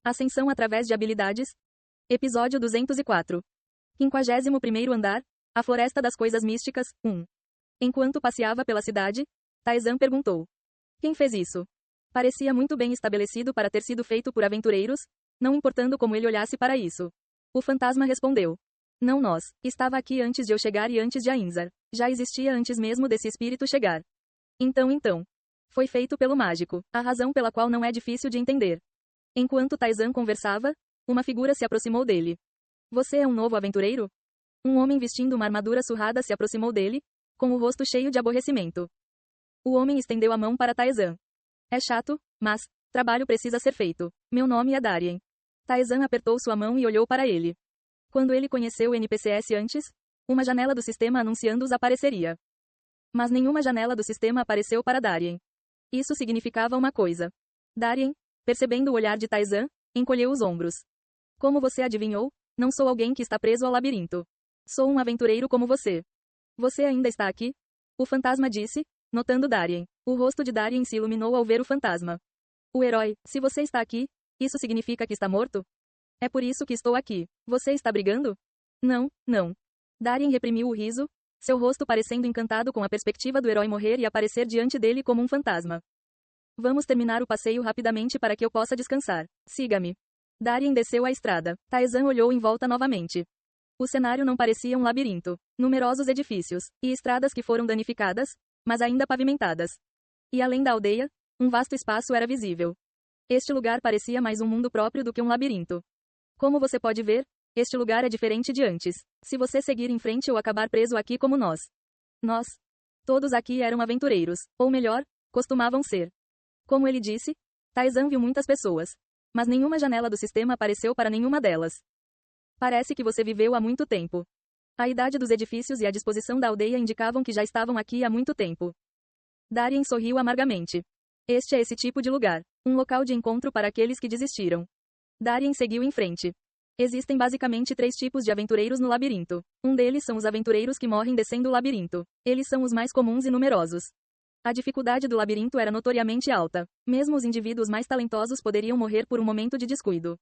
Ascensão através de habilidades. Episódio 204. 51º andar. A Floresta das Coisas Místicas, 1. Enquanto passeava pela cidade, Taizan perguntou: quem fez isso? Parecia muito bem estabelecido para ter sido feito por aventureiros, não importando como ele olhasse para isso. O fantasma respondeu: não nós. Estava aqui antes de eu chegar e antes de Ainzar. Já existia antes mesmo desse espírito chegar. Então. Foi feito pelo mágico, a razão pela qual não é difícil de entender. Enquanto Taizan conversava, uma figura se aproximou dele. Você é um novo aventureiro? Um homem vestindo uma armadura surrada se aproximou dele, com o rosto cheio de aborrecimento. O homem estendeu a mão para Taizan. É chato, mas trabalho precisa ser feito. Meu nome é Darien. Taizan apertou sua mão e olhou para ele. Quando ele conheceu o NPCs antes, uma janela do sistema anunciando-os apareceria. Mas nenhuma janela do sistema apareceu para Darien. Isso significava uma coisa. Darien, percebendo o olhar de Taizan, encolheu os ombros. Como você adivinhou, não sou alguém que está preso ao labirinto. Sou um aventureiro como você. Você ainda está aqui? O fantasma disse, notando Darien. O rosto de Darien se iluminou ao ver o fantasma. O herói, se você está aqui, isso significa que está morto? É por isso que estou aqui. Você está brigando? Não. Darien reprimiu o riso, seu rosto parecendo encantado com a perspectiva do herói morrer e aparecer diante dele como um fantasma. Vamos terminar o passeio rapidamente para que eu possa descansar. Siga-me. Darien desceu a estrada. Taizan olhou em volta novamente. O cenário não parecia um labirinto. Numerosos edifícios e estradas que foram danificadas, mas ainda pavimentadas. E além da aldeia, um vasto espaço era visível. Este lugar parecia mais um mundo próprio do que um labirinto. Como você pode ver, este lugar é diferente de antes. Se você seguir em frente ou acabar preso aqui como nós. Todos aqui eram aventureiros, ou melhor, costumavam ser. Como ele disse, Taizan viu muitas pessoas. Mas nenhuma janela do sistema apareceu para nenhuma delas. Parece que você viveu há muito tempo. A idade dos edifícios e a disposição da aldeia indicavam que já estavam aqui há muito tempo. Darien sorriu amargamente. Este é esse tipo de lugar. Um local de encontro para aqueles que desistiram. Darien seguiu em frente. Existem basicamente 3 tipos de aventureiros no labirinto. Um deles são os aventureiros que morrem descendo o labirinto. Eles são os mais comuns e numerosos. A dificuldade do labirinto era notoriamente alta. Mesmo os indivíduos mais talentosos poderiam morrer por um momento de descuido.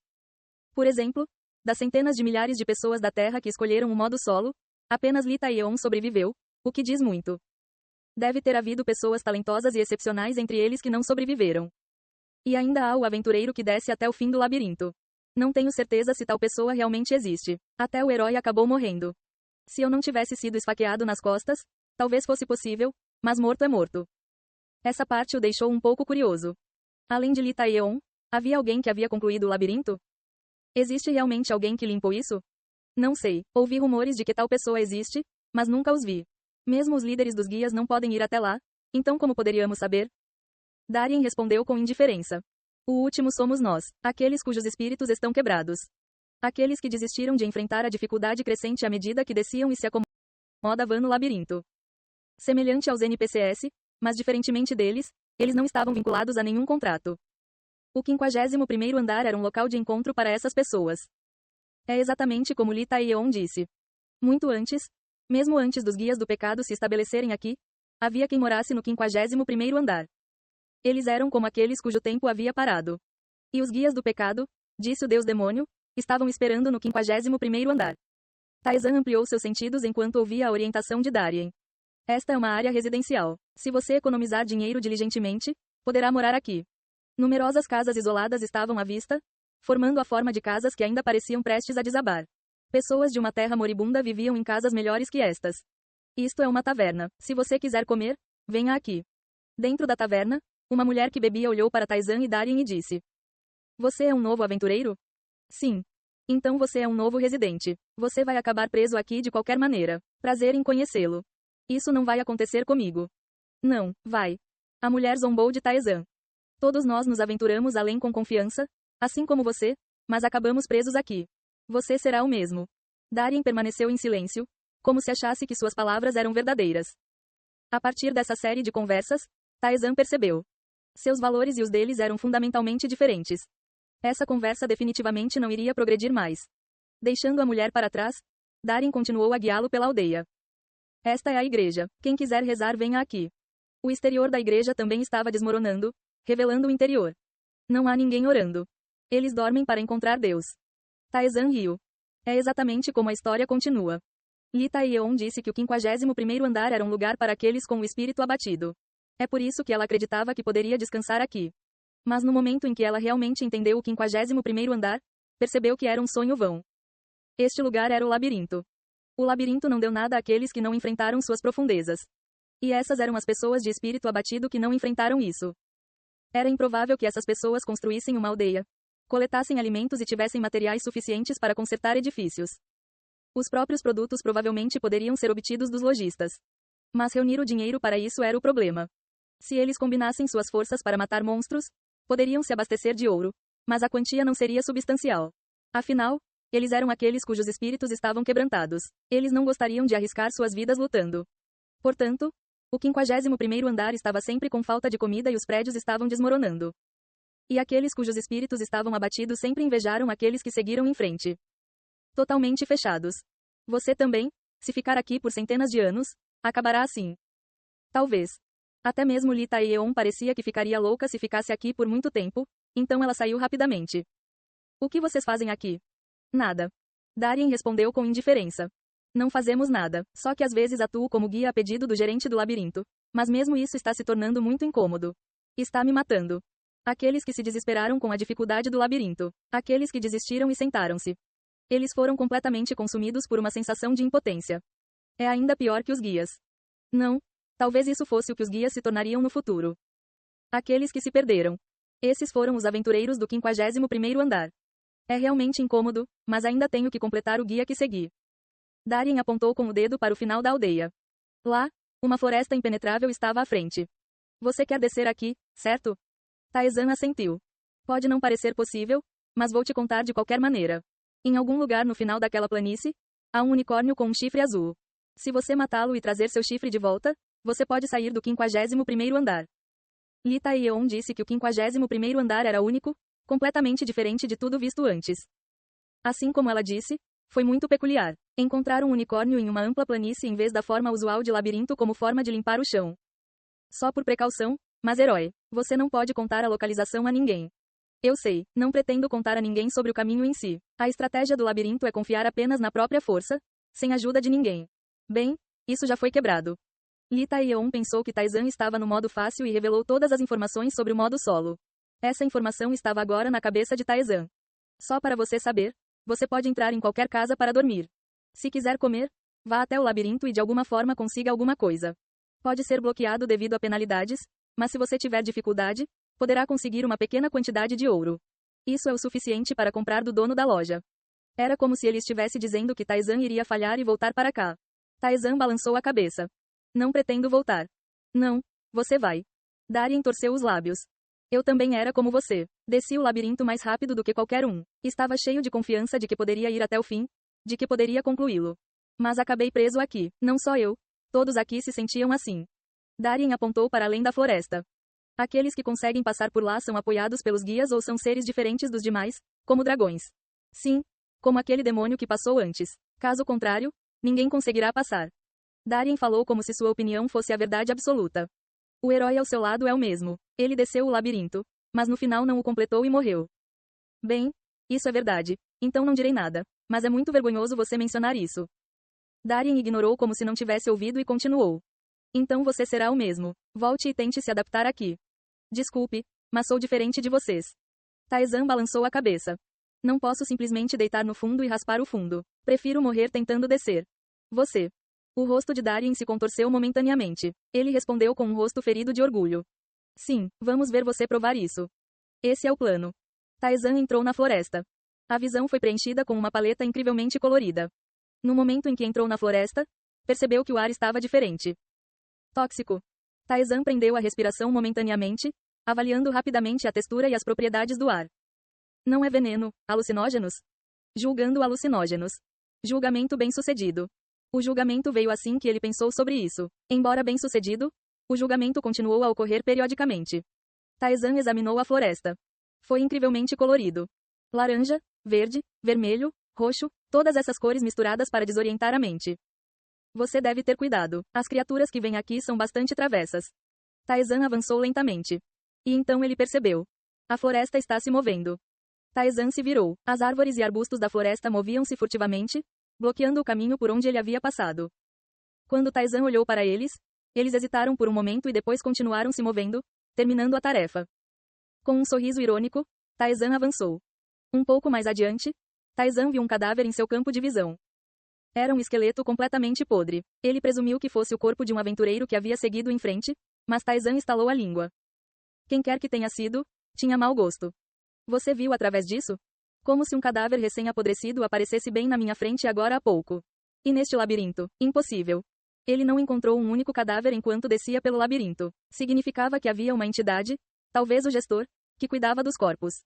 Por exemplo, das centenas de milhares de pessoas da Terra que escolheram o modo solo, apenas Li Taeyeon sobreviveu, o que diz muito. Deve ter havido pessoas talentosas e excepcionais entre eles que não sobreviveram. E ainda há o aventureiro que desce até o fim do labirinto. Não tenho certeza se tal pessoa realmente existe. Até o herói acabou morrendo. Se eu não tivesse sido esfaqueado nas costas, talvez fosse possível, mas morto é morto. Essa parte o deixou um pouco curioso. Além de Li Taeyeon, havia alguém que havia concluído o labirinto? Existe realmente alguém que limpou isso? Não sei. Ouvi rumores de que tal pessoa existe, mas nunca os vi. Mesmo os líderes dos guias não podem ir até lá, então como poderíamos saber? Darien respondeu com indiferença. O último somos nós, aqueles cujos espíritos estão quebrados. Aqueles que desistiram de enfrentar a dificuldade crescente à medida que desciam e se acomodavam no labirinto. Semelhante aos NPCs, mas diferentemente deles, eles não estavam vinculados a nenhum contrato. O 51º andar era um local de encontro para essas pessoas. É exatamente como Li Taeyeon disse. Muito antes, mesmo antes dos guias do pecado se estabelecerem aqui, havia quem morasse no 51º andar. Eles eram como aqueles cujo tempo havia parado. E os guias do pecado, disse o deus demônio, estavam esperando no 51º andar. Taizan ampliou seus sentidos enquanto ouvia a orientação de Darien. Esta é uma área residencial. Se você economizar dinheiro diligentemente, poderá morar aqui. Numerosas casas isoladas estavam à vista, formando a forma de casas que ainda pareciam prestes a desabar. Pessoas de uma terra moribunda viviam em casas melhores que estas. Isto é uma taverna. Se você quiser comer, venha aqui. Dentro da taverna, uma mulher que bebia olhou para Taizan e Darien e disse: você é um novo aventureiro? Sim. Então você é um novo residente. Você vai acabar preso aqui de qualquer maneira. Prazer em conhecê-lo. Isso não vai acontecer comigo. Não, vai. A mulher zombou de Taizan. Todos nós nos aventuramos além com confiança, assim como você, mas acabamos presos aqui. Você será o mesmo. Darien permaneceu em silêncio, como se achasse que suas palavras eram verdadeiras. A partir dessa série de conversas, Taizan percebeu. Seus valores e os deles eram fundamentalmente diferentes. Essa conversa definitivamente não iria progredir mais. Deixando a mulher para trás, Darien continuou a guiá-lo pela aldeia. Esta é a igreja. Quem quiser rezar venha aqui. O exterior da igreja também estava desmoronando, revelando o interior. Não há ninguém orando. Eles dormem para encontrar Deus. Taizan riu. É exatamente como a história continua. Li Taeyeon disse que o 51º andar era um lugar para aqueles com o espírito abatido. É por isso que ela acreditava que poderia descansar aqui. Mas no momento em que ela realmente entendeu o 51º andar, percebeu que era um sonho vão. Este lugar era o labirinto. O labirinto não deu nada àqueles que não enfrentaram suas profundezas. E essas eram as pessoas de espírito abatido que não enfrentaram isso. Era improvável que essas pessoas construíssem uma aldeia, coletassem alimentos e tivessem materiais suficientes para consertar edifícios. Os próprios produtos provavelmente poderiam ser obtidos dos lojistas. Mas reunir o dinheiro para isso era o problema. Se eles combinassem suas forças para matar monstros, poderiam se abastecer de ouro, mas a quantia não seria substancial. Afinal, eles eram aqueles cujos espíritos estavam quebrantados. Eles não gostariam de arriscar suas vidas lutando. Portanto, o 51º andar estava sempre com falta de comida e os prédios estavam desmoronando. E aqueles cujos espíritos estavam abatidos sempre invejaram aqueles que seguiram em frente. Totalmente fechados. Você também, se ficar aqui por centenas de anos, acabará assim. Talvez. Até mesmo Li Taeyeon parecia que ficaria louca se ficasse aqui por muito tempo, então ela saiu rapidamente. O que vocês fazem aqui? Nada. Darien respondeu com indiferença. Não fazemos nada, só que às vezes atuo como guia a pedido do gerente do labirinto. Mas mesmo isso está se tornando muito incômodo. Está me matando. Aqueles que se desesperaram com a dificuldade do labirinto. Aqueles que desistiram e sentaram-se. Eles foram completamente consumidos por uma sensação de impotência. É ainda pior que os guias. Não. Talvez isso fosse o que os guias se tornariam no futuro. Aqueles que se perderam. Esses foram os aventureiros do 51º andar. É realmente incômodo, mas ainda tenho que completar o guia que segui. Darien apontou com o dedo para o final da aldeia. Lá, uma floresta impenetrável estava à frente. Você quer descer aqui, certo? Taezan assentiu. Pode não parecer possível, mas vou te contar de qualquer maneira. Em algum lugar no final daquela planície, há um unicórnio com um chifre azul. Se você matá-lo e trazer seu chifre de volta, você pode sair do 51º andar. Li Taeyeon disse que o 51º andar era único, completamente diferente de tudo visto antes. Assim como ela disse, foi muito peculiar. Encontrar um unicórnio em uma ampla planície em vez da forma usual de labirinto como forma de limpar o chão. Só por precaução, mas herói, você não pode contar a localização a ninguém. Eu sei, não pretendo contar a ninguém sobre o caminho em si. A estratégia do labirinto é confiar apenas na própria força, sem ajuda de ninguém. Bem, isso já foi quebrado. Li Taeyeon pensou que Taizan estava no modo fácil e revelou todas as informações sobre o modo solo. Essa informação estava agora na cabeça de Taizan. Só para você saber, você pode entrar em qualquer casa para dormir. Se quiser comer, vá até o labirinto e de alguma forma consiga alguma coisa. Pode ser bloqueado devido a penalidades, mas se você tiver dificuldade, poderá conseguir uma pequena quantidade de ouro. Isso é o suficiente para comprar do dono da loja. Era como se ele estivesse dizendo que Taizan iria falhar e voltar para cá. Taizan balançou a cabeça. Não pretendo voltar. Não, você vai. Darien torceu os lábios. Eu também era como você. Desci o labirinto mais rápido do que qualquer um. Estava cheio de confiança de que poderia ir até o fim, de que poderia concluí-lo. Mas acabei preso aqui. Não só eu. Todos aqui se sentiam assim. Darien apontou para além da floresta. Aqueles que conseguem passar por lá são apoiados pelos guias ou são seres diferentes dos demais, como dragões. Sim, como aquele demônio que passou antes. Caso contrário, ninguém conseguirá passar. Darien falou como se sua opinião fosse a verdade absoluta. O herói ao seu lado é o mesmo. Ele desceu o labirinto, mas no final não o completou e morreu. Bem, isso é verdade, então não direi nada, mas é muito vergonhoso você mencionar isso. Darien ignorou como se não tivesse ouvido e continuou. Então você será o mesmo. Volte e tente se adaptar aqui. Desculpe, mas sou diferente de vocês. Taizan balançou a cabeça. Não posso simplesmente deitar no fundo e raspar o fundo. Prefiro morrer tentando descer. Você. O rosto de Darien se contorceu momentaneamente. Ele respondeu com um rosto ferido de orgulho. Sim, vamos ver você provar isso. Esse é o plano. Taizan entrou na floresta. A visão foi preenchida com uma paleta incrivelmente colorida. No momento em que entrou na floresta, percebeu que o ar estava diferente. Tóxico. Taizan prendeu a respiração momentaneamente, avaliando rapidamente a textura e as propriedades do ar. Não é veneno, alucinógenos? Julgando alucinógenos. Julgamento bem-sucedido. O julgamento veio assim que ele pensou sobre isso. Embora bem-sucedido, o julgamento continuou a ocorrer periodicamente. Taizan examinou a floresta. Foi incrivelmente colorido. Laranja, verde, vermelho, roxo, todas essas cores misturadas para desorientar a mente. Você deve ter cuidado. As criaturas que vêm aqui são bastante travessas. Taizan avançou lentamente. E então ele percebeu. A floresta está se movendo. Taizan se virou. As árvores e arbustos da floresta moviam-se furtivamente, bloqueando o caminho por onde ele havia passado. Quando Taizan olhou para eles hesitaram por um momento e depois continuaram se movendo, terminando a tarefa. Com um sorriso irônico, Taizan avançou. Um pouco mais adiante, Taizan viu um cadáver em seu campo de visão. Era um esqueleto completamente podre. Ele presumiu que fosse o corpo de um aventureiro que havia seguido em frente, mas Taizan estalou a língua. Quem quer que tenha sido, tinha mau gosto. Você viu através disso? Como se um cadáver recém-apodrecido aparecesse bem na minha frente agora há pouco. E neste labirinto? Impossível. Ele não encontrou um único cadáver enquanto descia pelo labirinto. Significava que havia uma entidade, talvez o gestor, que cuidava dos corpos.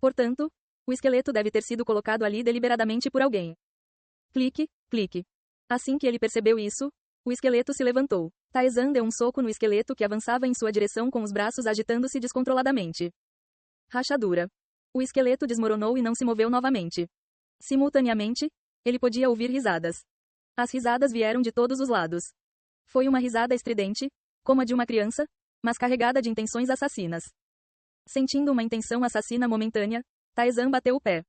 Portanto, o esqueleto deve ter sido colocado ali deliberadamente por alguém. Clique, clique. Assim que ele percebeu isso, o esqueleto se levantou. Taizan deu um soco no esqueleto que avançava em sua direção com os braços agitando-se descontroladamente. Rachadura. O esqueleto desmoronou e não se moveu novamente. Simultaneamente, ele podia ouvir risadas. As risadas vieram de todos os lados. Foi uma risada estridente, como a de uma criança, mas carregada de intenções assassinas. Sentindo uma intenção assassina momentânea, Taizan bateu o pé.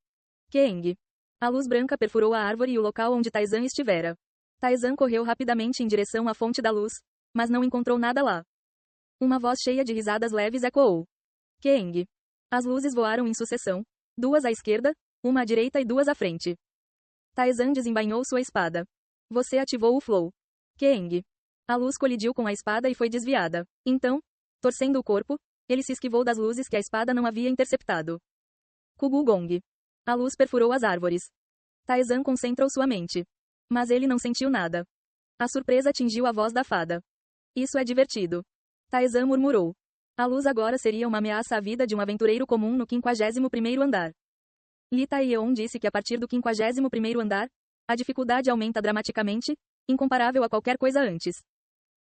Keeng. A luz branca perfurou a árvore e o local onde Taizan estivera. Taizan correu rapidamente em direção à fonte da luz, mas não encontrou nada lá. Uma voz cheia de risadas leves ecoou. Keeng. As luzes voaram em sucessão, 2 à esquerda, 1 à direita e 2 à frente. Taizan desembainhou sua espada. Você ativou o flow. Keeng. A luz colidiu com a espada e foi desviada. Então, torcendo o corpo, ele se esquivou das luzes que a espada não havia interceptado. Kugu Gong. A luz perfurou as árvores. Taizan concentrou sua mente. Mas ele não sentiu nada. A surpresa atingiu a voz da fada. Isso é divertido. Taizan murmurou. A luz agora seria uma ameaça à vida de um aventureiro comum no 51º andar. Li Taeyeon disse que a partir do 51º andar, a dificuldade aumenta dramaticamente, incomparável a qualquer coisa antes.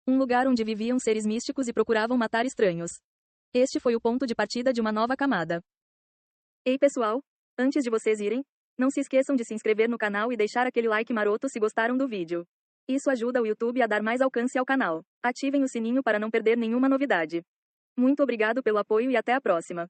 Um lugar onde viviam seres místicos e procuravam matar estranhos. Este foi o ponto de partida de uma nova camada. Ei pessoal, antes de vocês irem, não se esqueçam de se inscrever no canal e deixar aquele like maroto se gostaram do vídeo. Isso ajuda o YouTube a dar mais alcance ao canal. Ativem o sininho para não perder nenhuma novidade. Muito obrigado pelo apoio e até a próxima.